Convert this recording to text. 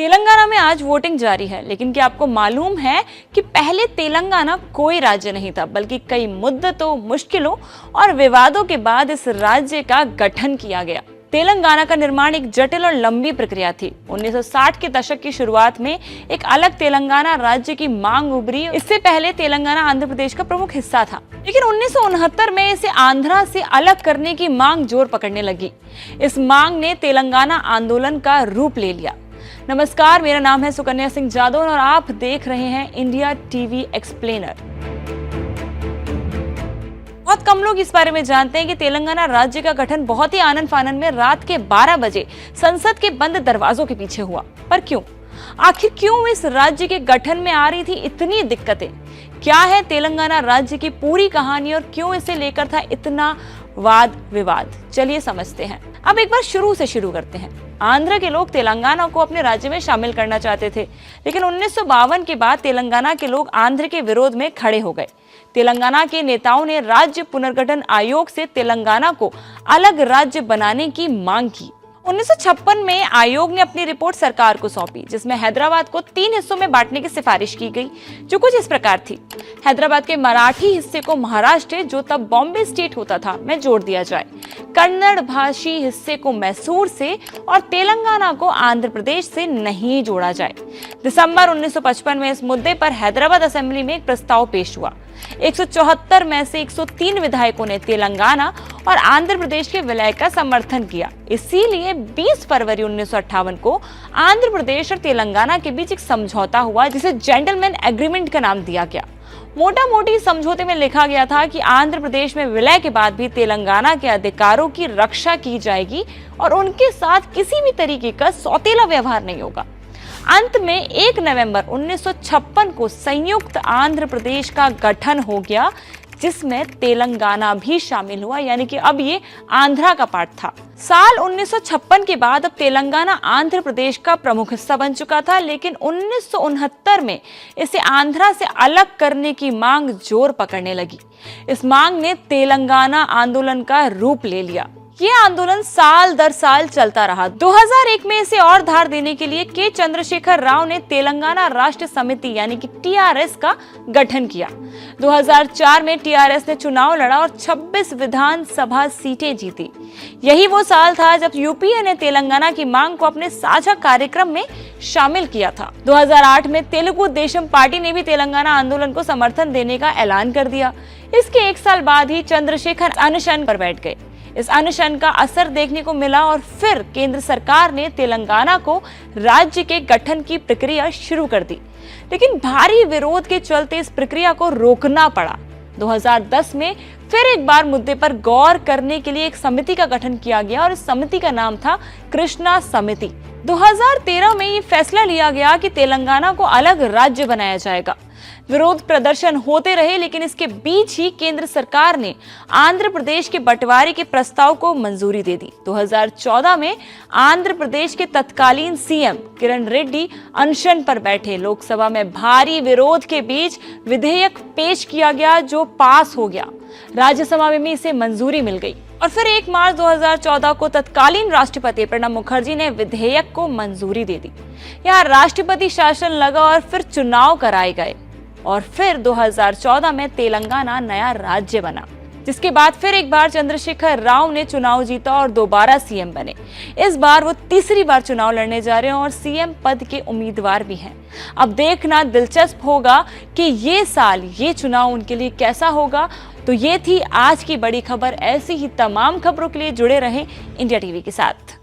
तेलंगाना में आज वोटिंग जारी है, लेकिन क्या आपको मालूम है कि पहले तेलंगाना कोई राज्य नहीं था, बल्कि कई मुद्दतों, मुश्किलों और विवादों के बाद इस राज्य का गठन किया गया। तेलंगाना का निर्माण एक जटिल और लंबी प्रक्रिया थी। 1960 के दशक की शुरुआत में एक अलग तेलंगाना राज्य की मांग उभरी। इससे पहले तेलंगाना आंध्र प्रदेश का प्रमुख हिस्सा था, लेकिन 1969 में इसे आंध्रा से अलग करने की मांग जोर पकड़ने लगी। इस मांग ने तेलंगाना आंदोलन का रूप ले लिया। नमस्कार, मेरा नाम है सुकन्या सिंह जादव और आप देख रहे हैं इंडिया टीवी एक्सप्लेनर। बहुत कम लोग इस बारे में जानते हैं कि तेलंगाना राज्य का गठन बहुत ही आनन फानन में रात के 12 बजे संसद के बंद दरवाजों के पीछे हुआ। पर क्यों? आखिर क्यों इस राज्य के गठन में आ रही थी इतनी दिक्कतें? क्या है तेलंगाना राज्य की पूरी कहानी और क्यों इसे लेकर था इतना वाद विवाद? चलिए समझते हैं। अब एक बार शुरू से शुरू करते हैं। आंध्र के लोग तेलंगाना को अपने राज्य में शामिल करना चाहते थे, लेकिन 1952 के बाद तेलंगाना के लोग आंध्र के विरोध में खड़े हो गए। तेलंगाना के नेताओं ने राज्य पुनर्गठन आयोग से तेलंगाना को अलग राज्य बनाने की मांग की। 1956 में आयोग ने अपनी रिपोर्ट सरकार को सौंपी, जिसमें हैदराबाद को 3 हिस्सों में बांटने की सिफारिश की गई, जो कुछ इस प्रकार थी। हैदराबाद के मराठी हिस्से को महाराष्ट्र, जो तब बॉम्बे स्टेट होता था, में जोड़ दिया जाए। कन्नड़ भाषी हिस्से को मैसूर से और तेलंगाना को आंध्र प्रदेश से नहीं जोड़ा जाए। दिसंबर 1955 में इस मुद्दे पर हैदराबाद असेंबली में एक प्रस्ताव पेश हुआ। 174 में से 103 विधायकों ने तेलंगाना और आंध्र प्रदेश के विलय का समर्थन किया। इसीलिए 20 फरवरी 1958 को आंध्र प्रदेश और तेलंगाना के बीच एक समझौता हुआ, जिसे जेंटलमैन एग्रीमेंट का नाम दिया गया। मोटा मोटी समझौते में लिखा गया था कि आंध्र प्रदेश में विलय के बाद भी तेलंगाना के अधिकारों की रक्षा की जाएगी और उनके साथ किसी भी तरीके का सौतेला व्यवहार नहीं होगा। अंत में 1 नवंबर 1956 को संयुक्त आंध्र प्रदेश का गठन हो गया, जिसमें तेलंगाना भी शामिल हुआ, यानी कि अब ये आंध्रा का पार्ट था। साल 1956 के बाद अब तेलंगाना आंध्र प्रदेश का प्रमुख हिस्सा बन चुका था, लेकिन 1969 में इसे आंध्रा से अलग करने की मांग जोर पकड़ने लगी। इस मांग ने तेलंगाना आंदोलन का रूप ले लिया। ये आंदोलन साल दर साल चलता रहा। 2001 में इसे और धार देने के लिए के चंद्रशेखर राव ने तेलंगाना राष्ट्र समिति यानी कि टीआरएस का गठन किया। 2004 में टीआरएस ने चुनाव लड़ा और 26 विधानसभा सीटें जीती। यही वो साल था जब यूपीए ने तेलंगाना की मांग को अपने साझा कार्यक्रम में शामिल किया था। 2008 में तेलुगु देशम पार्टी ने भी तेलंगाना आंदोलन को समर्थन देने का ऐलान कर दिया। इसके 1 साल बाद ही चंद्रशेखर अनशन पर बैठ गए। इस अनशन का असर देखने को मिला और फिर केंद्र सरकार ने तेलंगाना को राज्य के गठन की प्रक्रिया शुरू कर दी, लेकिन भारी विरोध के चलते इस प्रक्रिया को रोकना पड़ा। 2010 में फिर एक बार मुद्दे पर गौर करने के लिए एक समिति का गठन किया गया और इस समिति का नाम था कृष्णा समिति। 2013 में ये फैसला लिया गया कि तेलंगाना को अलग राज्य बनाया जाएगा। विरोध प्रदर्शन होते रहे, लेकिन इसके बीच ही केंद्र सरकार ने आंध्र प्रदेश के बंटवारे के प्रस्ताव को मंजूरी दे दी। 2014 में आंध्र प्रदेश के तत्कालीन सीएम किरण रेड्डी अनशन पर बैठे। लोकसभा में भारी विरोध के बीच विधेयक पेश किया गया, जो पास हो गया। राज्यसभा में भी इसे मंजूरी मिल गई और फिर 1 मार्च 2014 को तत्कालीन राष्ट्रपति प्रणब मुखर्जी ने विधेयक को मंजूरी दे दी। यहाँ राष्ट्रपति शासन लगा और फिर चुनाव कराए गए और फिर 2014 में तेलंगाना नया राज्य बना, जिसके बाद फिर एक बार चंद्रशेखर राव ने चुनाव जीता और दोबारा सीएम बने। इस बार वो तीसरी बार चुनाव लड़ने जा रहे हैं और सीएम पद के उम्मीदवार भी हैं। अब देखना दिलचस्प होगा कि ये साल ये चुनाव उनके लिए कैसा होगा। तो ये थी आज की बड़ी खबर। ऐसी ही तमाम खबरों के लिए जुड़े रहें इंडिया टीवी के साथ।